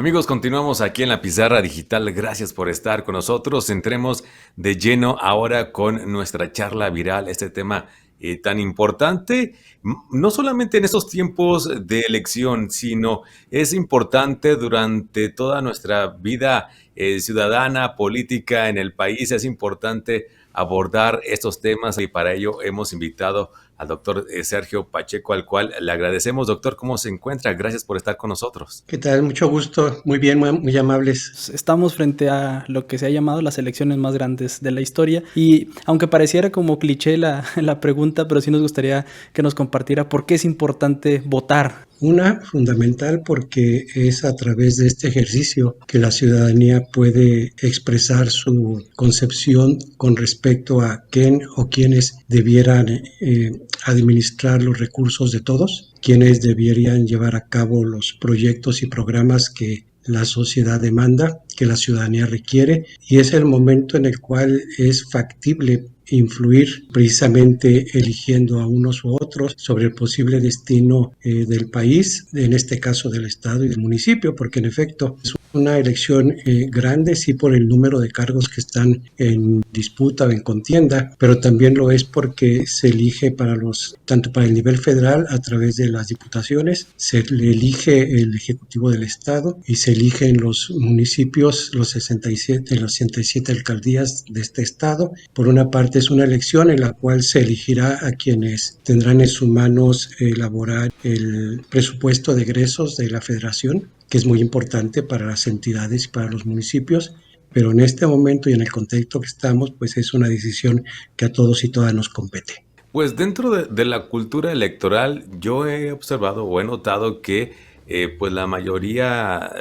Amigos, continuamos aquí en la Pizarra Digital. Gracias por estar con nosotros. Entremos de lleno ahora con nuestra charla viral, este tema tan importante, no solamente en estos tiempos de elección, sino es importante durante toda nuestra vida ciudadana, política en el país. Es importante abordar estos temas y para ello hemos invitado al doctor Sergio Pacheco, al cual le agradecemos. Doctor, ¿cómo se encuentra? Gracias por estar con nosotros. ¿Qué tal? Mucho gusto. Muy bien, muy amables. Estamos frente a lo que se ha llamado las elecciones más grandes de la historia y aunque pareciera como cliché la pregunta, pero sí nos gustaría que nos compartiera por qué es importante votar. Una, fundamental, porque es a través de este ejercicio que la ciudadanía puede expresar su concepción con respecto a quién o quiénes debieran administrar los recursos de todos, quiénes deberían llevar a cabo los proyectos y programas que la sociedad demanda, que la ciudadanía requiere, y es el momento en el cual es factible influir precisamente eligiendo a unos u otros sobre el posible destino del país, en este caso del estado y del municipio, porque en efecto es una elección grande, sí, por el número de cargos que están en disputa o en contienda, pero también lo es porque se elige tanto para el nivel federal a través de las diputaciones, se le elige el ejecutivo del estado y se eligen los municipios, las 67 alcaldías de este estado. Por una parte es una elección en la cual se elegirá a quienes tendrán en sus manos elaborar el presupuesto de egresos de la federación, que es muy importante para las entidades y para los municipios, pero en este momento y en el contexto que estamos, pues es una decisión que a todos y todas nos compete. Pues dentro de la cultura electoral, yo he observado o he notado que pues la mayoría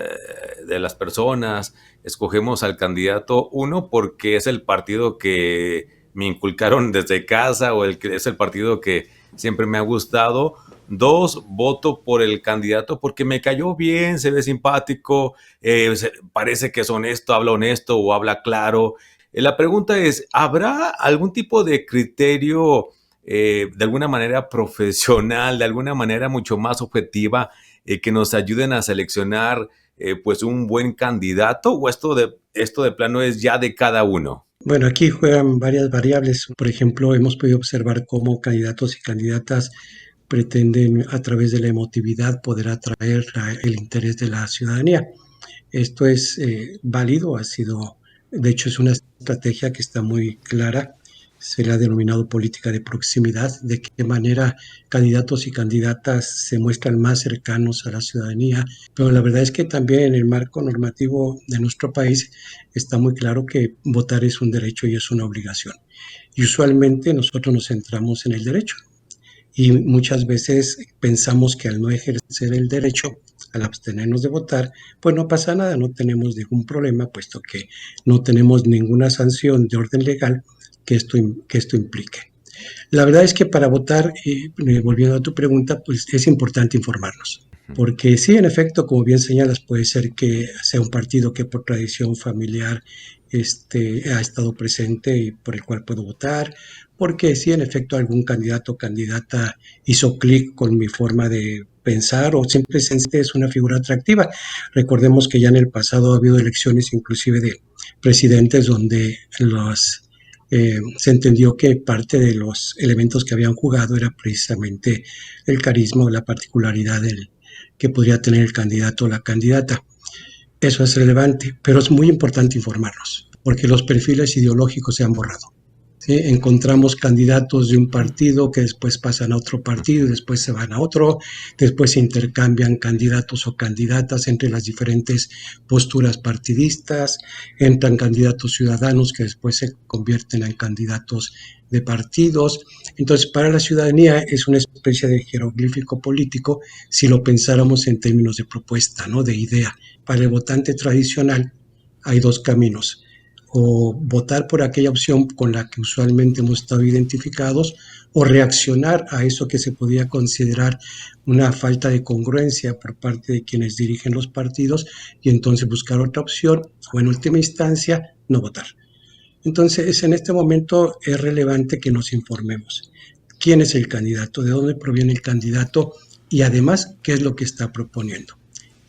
de las personas escogemos al candidato, uno, porque es el partido que me inculcaron desde casa o es el partido que siempre me ha gustado. Dos, voto por el candidato porque me cayó bien, se ve simpático, parece que es honesto o habla claro. La pregunta es, ¿habrá algún tipo de criterio de alguna manera profesional, de alguna manera mucho más objetiva, que nos ayuden a seleccionar pues un buen candidato, o esto de plano es ya de cada uno? Bueno, aquí juegan varias variables. Por ejemplo, hemos podido observar cómo candidatos y candidatas pretenden a través de la emotividad poder atraer el interés de la ciudadanía. Esto es válido, de hecho es una estrategia que está muy clara, se le ha denominado política de proximidad, de qué manera candidatos y candidatas se muestran más cercanos a la ciudadanía, pero la verdad es que también en el marco normativo de nuestro país está muy claro que votar es un derecho y es una obligación. Y usualmente nosotros nos centramos en el derecho y muchas veces pensamos que al no ejercer el derecho, al abstenernos de votar, pues no pasa nada, no tenemos ningún problema, puesto que no tenemos ninguna sanción de orden legal que esto implique. La verdad es que para votar, volviendo a tu pregunta, pues es importante informarnos. Porque sí, en efecto, como bien señalas, puede ser que sea un partido que por tradición familiar ha estado presente y por el cual puedo votar, porque sí, en efecto, algún candidato o candidata hizo clic con mi forma de pensar o simplemente es una figura atractiva. Recordemos que ya en el pasado ha habido elecciones inclusive de presidentes donde se entendió que parte de los elementos que habían jugado era precisamente el carisma o la particularidad que podría tener el candidato o la candidata. Eso es relevante, pero es muy importante informarnos, porque los perfiles ideológicos se han borrado. ¿Sí? Encontramos candidatos de un partido que después pasan a otro partido, después se van a otro, después se intercambian candidatos o candidatas entre las diferentes posturas partidistas, entran candidatos ciudadanos que después se convierten en candidatos de partidos. Entonces, para la ciudadanía es una especie de jeroglífico político si lo pensáramos en términos de propuesta, ¿no? De idea. Para el votante tradicional hay dos caminos: o votar por aquella opción con la que usualmente hemos estado identificados, o reaccionar a eso que se podía considerar una falta de congruencia por parte de quienes dirigen los partidos y entonces buscar otra opción, o en última instancia no votar. Entonces, en este momento es relevante que nos informemos. ¿Quién es el candidato? ¿De dónde proviene el candidato? Y además, ¿qué es lo que está proponiendo?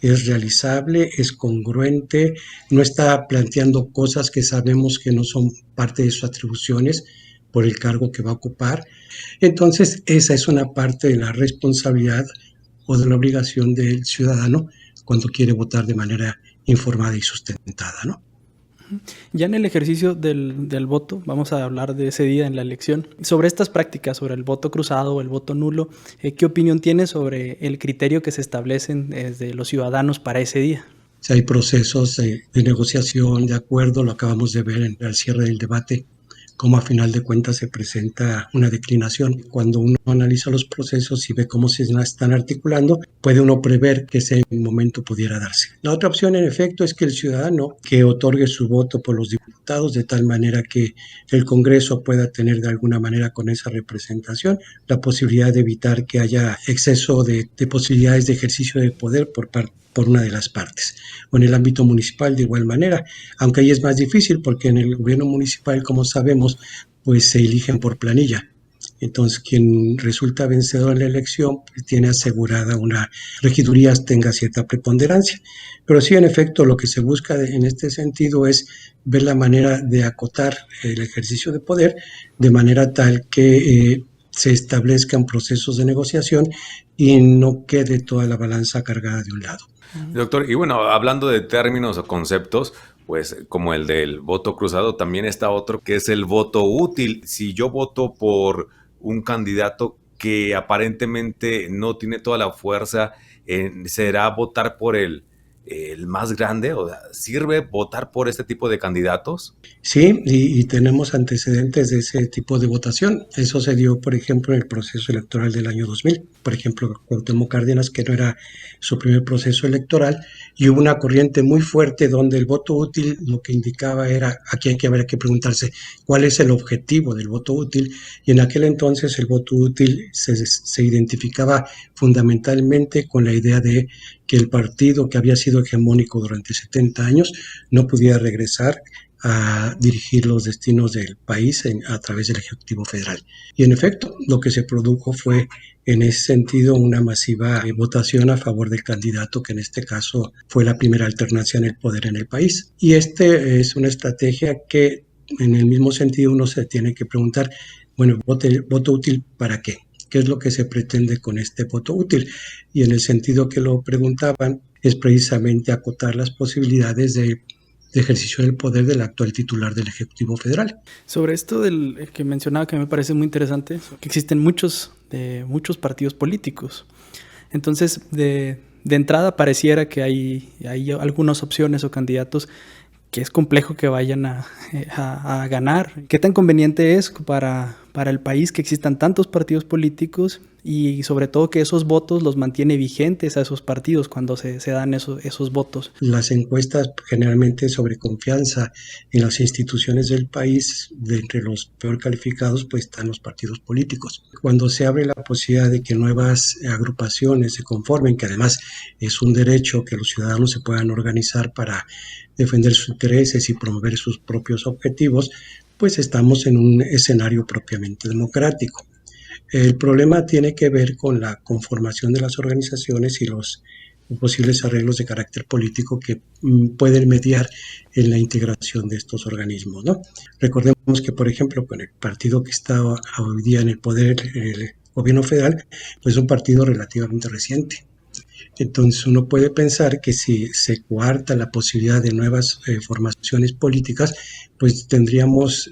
es realizable, es congruente, no está planteando cosas que sabemos que no son parte de sus atribuciones por el cargo que va a ocupar. Entonces, esa es una parte de la responsabilidad o de la obligación del ciudadano cuando quiere votar de manera informada y sustentada, ¿no? Ya en el ejercicio del voto, vamos a hablar de ese día en la elección, sobre estas prácticas, sobre el voto cruzado o el voto nulo, ¿qué opinión tienes sobre el criterio que se establecen desde los ciudadanos para ese día? Si hay procesos de negociación, de acuerdo, lo acabamos de ver en el cierre del debate, cómo a final de cuentas se presenta una declinación. Cuando uno analiza los procesos y ve cómo se están articulando, puede uno prever que ese momento pudiera darse. La otra opción, en efecto, es que el ciudadano que otorgue su voto por los diputados de tal manera que el Congreso pueda tener de alguna manera con esa representación la posibilidad de evitar que haya exceso de posibilidades de ejercicio de poder por una de las partes. O en el ámbito municipal de igual manera, aunque ahí es más difícil porque en el gobierno municipal, como sabemos, pues se eligen por planilla. Entonces, quien resulta vencedor en la elección pues, tiene asegurada una regiduría, tenga cierta preponderancia. Pero sí, en efecto, lo que se busca en este sentido es ver la manera de acotar el ejercicio de poder de manera tal que se establezcan procesos de negociación y no quede toda la balanza cargada de un lado. Doctor, y bueno, hablando de términos o conceptos, pues como el del voto cruzado, también está otro que es el voto útil. Si yo voto por un candidato que aparentemente no tiene toda la fuerza, ¿será votar por el más grande? O sea, ¿sirve votar por este tipo de candidatos? Sí, y tenemos antecedentes de ese tipo de votación. Eso se dio, por ejemplo, en el proceso electoral del año 2000. Por ejemplo, Cuauhtémoc Cárdenas, que no era su primer proceso electoral, y hubo una corriente muy fuerte donde el voto útil lo que indicaba era, aquí hay que haber que preguntarse cuál es el objetivo del voto útil, y en aquel entonces el voto útil se identificaba fundamentalmente con la idea de que el partido que había sido hegemónico durante 70 años no pudiera regresar a dirigir los destinos del país a través del Ejecutivo Federal. Y en efecto, lo que se produjo fue en ese sentido una masiva votación a favor del candidato que en este caso fue la primera alternancia en el poder en el país. Y este es una estrategia que en el mismo sentido uno se tiene que preguntar, bueno, voto útil ¿para qué? ¿Qué es lo que se pretende con este voto útil? Y en el sentido que lo preguntaban es precisamente acotar las posibilidades de ejercicio del poder del actual titular del Ejecutivo Federal. Sobre esto del que mencionaba, que me parece muy interesante, que existen muchos partidos políticos. Entonces, de entrada pareciera que hay algunas opciones o candidatos que es complejo que vayan a ganar. ¿Qué tan conveniente es para el país que existan tantos partidos políticos y sobre todo que esos votos los mantiene vigentes a esos partidos cuando se dan esos votos? Las encuestas generalmente sobre confianza en las instituciones del país, de entre los peor calificados, pues están los partidos políticos. Cuando se abre la posibilidad de que nuevas agrupaciones se conformen, que además es un derecho que los ciudadanos se puedan organizar para defender sus intereses y promover sus propios objetivos, pues estamos en un escenario propiamente democrático. El problema tiene que ver con la conformación de las organizaciones y los posibles arreglos de carácter político que pueden mediar en la integración de estos organismos, ¿no? Recordemos que, por ejemplo, con el partido que está hoy día en el poder, el gobierno federal, pues es un partido relativamente reciente. Entonces uno puede pensar que si se coarta la posibilidad de nuevas formaciones políticas, pues tendríamos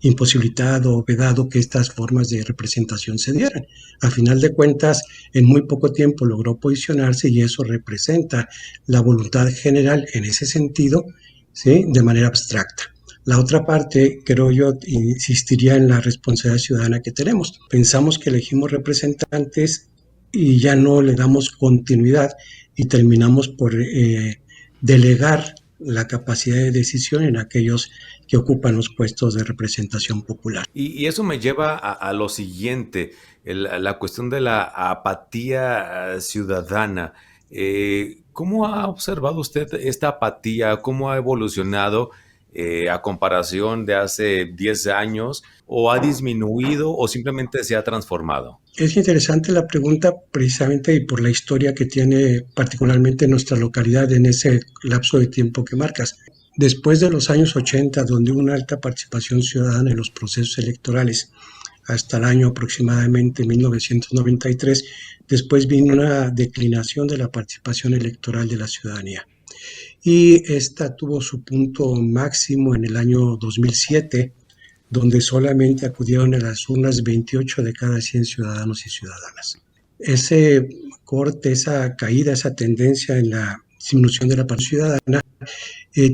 imposibilitado o vedado que estas formas de representación se dieran. A final de cuentas, en muy poco tiempo logró posicionarse y eso representa la voluntad general en ese sentido, ¿sí? De manera abstracta. La otra parte, creo yo, insistiría en la responsabilidad ciudadana que tenemos. Pensamos que elegimos representantes y ya no le damos continuidad y terminamos por delegar la capacidad de decisión en aquellos que ocupan los puestos de representación popular. Y eso me lleva a lo siguiente, la cuestión de la apatía ciudadana. ¿Cómo ha observado usted esta apatía? ¿Cómo ha evolucionado? a comparación de hace 10 años, o ha disminuido o simplemente se ha transformado? Es interesante la pregunta precisamente y por la historia que tiene particularmente nuestra localidad en ese lapso de tiempo que marcas. Después de los años 80, donde hubo una alta participación ciudadana en los procesos electorales, hasta el año aproximadamente 1993, después vino una declinación de la participación electoral de la ciudadanía. Y esta tuvo su punto máximo en el año 2007, donde solamente acudieron a las urnas 28 de cada 100 ciudadanos y ciudadanas. Ese corte, esa caída, esa tendencia en la disminución de la participación ciudadana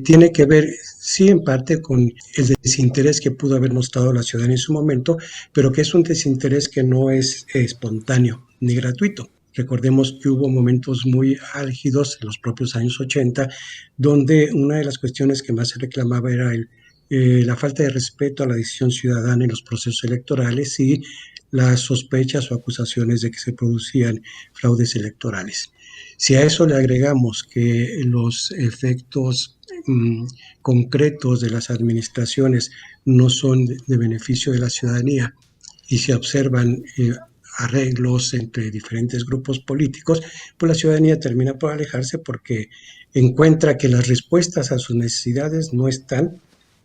tiene que ver, sí, en parte con el desinterés que pudo haber mostrado la ciudadanía en su momento, pero que es un desinterés que no es espontáneo ni gratuito. Recordemos que hubo momentos muy álgidos en los propios años 80, donde una de las cuestiones que más se reclamaba era la falta de respeto a la decisión ciudadana en los procesos electorales y las sospechas o acusaciones de que se producían fraudes electorales. Si a eso le agregamos que los efectos concretos de las administraciones no son de beneficio de la ciudadanía y se observan arreglos entre diferentes grupos políticos, pues la ciudadanía termina por alejarse porque encuentra que las respuestas a sus necesidades no están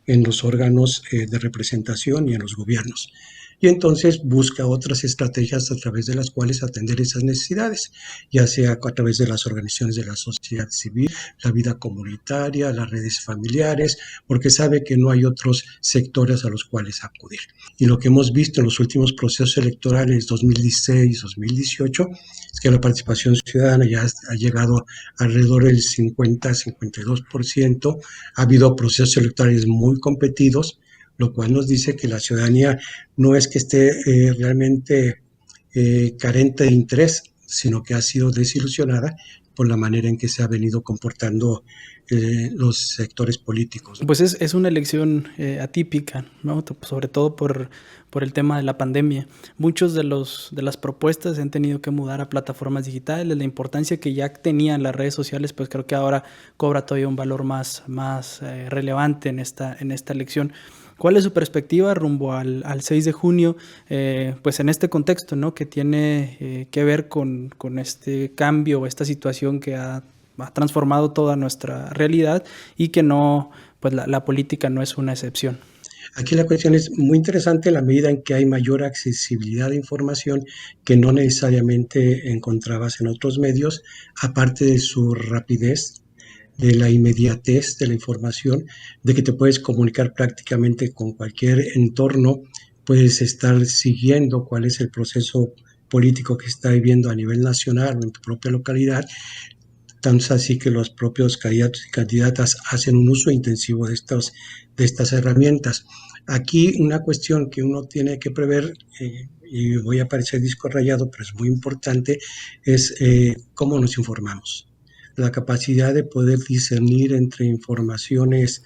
en los órganos de representación y en los gobiernos. Y entonces busca otras estrategias a través de las cuales atender esas necesidades, ya sea a través de las organizaciones de la sociedad civil, la vida comunitaria, las redes familiares, porque sabe que no hay otros sectores a los cuales acudir. Y lo que hemos visto en los últimos procesos electorales 2016-2018 es que la participación ciudadana ya ha llegado alrededor del 50-52%. Ha habido procesos electorales muy competidos, lo cual nos dice que la ciudadanía no es que esté realmente carente de interés, sino que ha sido desilusionada por la manera en que se ha venido comportando los sectores políticos. Pues es una elección atípica, ¿no? Sobre todo por el tema de la pandemia. Muchos de las propuestas se han tenido que mudar a plataformas digitales. La importancia que ya tenían las redes sociales, pues creo que ahora cobra todavía un valor más relevante en esta elección. ¿Cuál es su perspectiva rumbo al 6 de junio, pues en este contexto, ¿no? Que tiene que ver con este cambio, esta situación que ha transformado toda nuestra realidad y que no, pues la política no es una excepción? Aquí la cuestión es muy interesante en la medida en que hay mayor accesibilidad de información que no necesariamente encontrabas en otros medios, aparte de su rapidez, de la inmediatez de la información, de que te puedes comunicar prácticamente con cualquier entorno, puedes estar siguiendo cuál es el proceso político que está viviendo a nivel nacional o en tu propia localidad. Tanto así que los propios candidatos y candidatas hacen un uso intensivo de estas herramientas. Aquí una cuestión que uno tiene que prever, y voy a parecer disco rayado, pero es muy importante, es cómo nos informamos. La capacidad de poder discernir entre informaciones,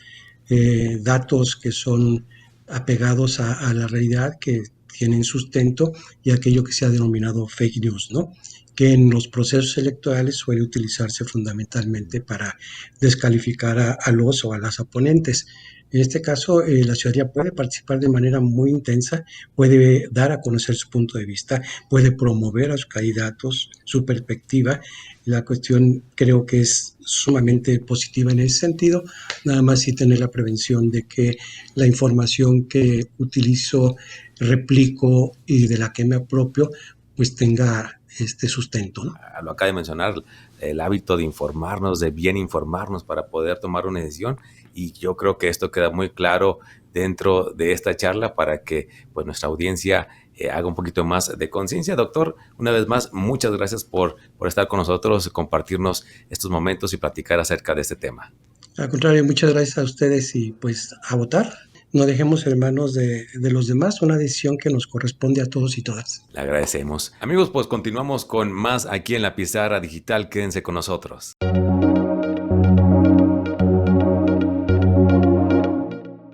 datos que son apegados a la realidad, que tienen sustento, y aquello que se ha denominado fake news, ¿no? Que en los procesos electorales suele utilizarse fundamentalmente para descalificar a los o a las oponentes. En este caso, la ciudadanía puede participar de manera muy intensa, puede dar a conocer su punto de vista, puede promover a sus candidatos, su perspectiva. La cuestión creo que es sumamente positiva en ese sentido, nada más sí tener la prevención de que la información que utilizo, replico y de la que me apropio, pues tenga este sustento, ¿no? Lo acaba de mencionar, el hábito de informarnos, de bien informarnos para poder tomar una decisión, y yo creo que esto queda muy claro dentro de esta charla para que pues nuestra audiencia haga un poquito más de conciencia. Doctor, una vez más, muchas gracias por estar con nosotros, compartirnos estos momentos y platicar acerca de este tema. Al contrario, muchas gracias a ustedes y pues a votar. No dejemos en manos de los demás una decisión que nos corresponde a todos y todas. Le agradecemos. Amigos, pues continuamos con más aquí en La Pizarra Digital. Quédense con nosotros.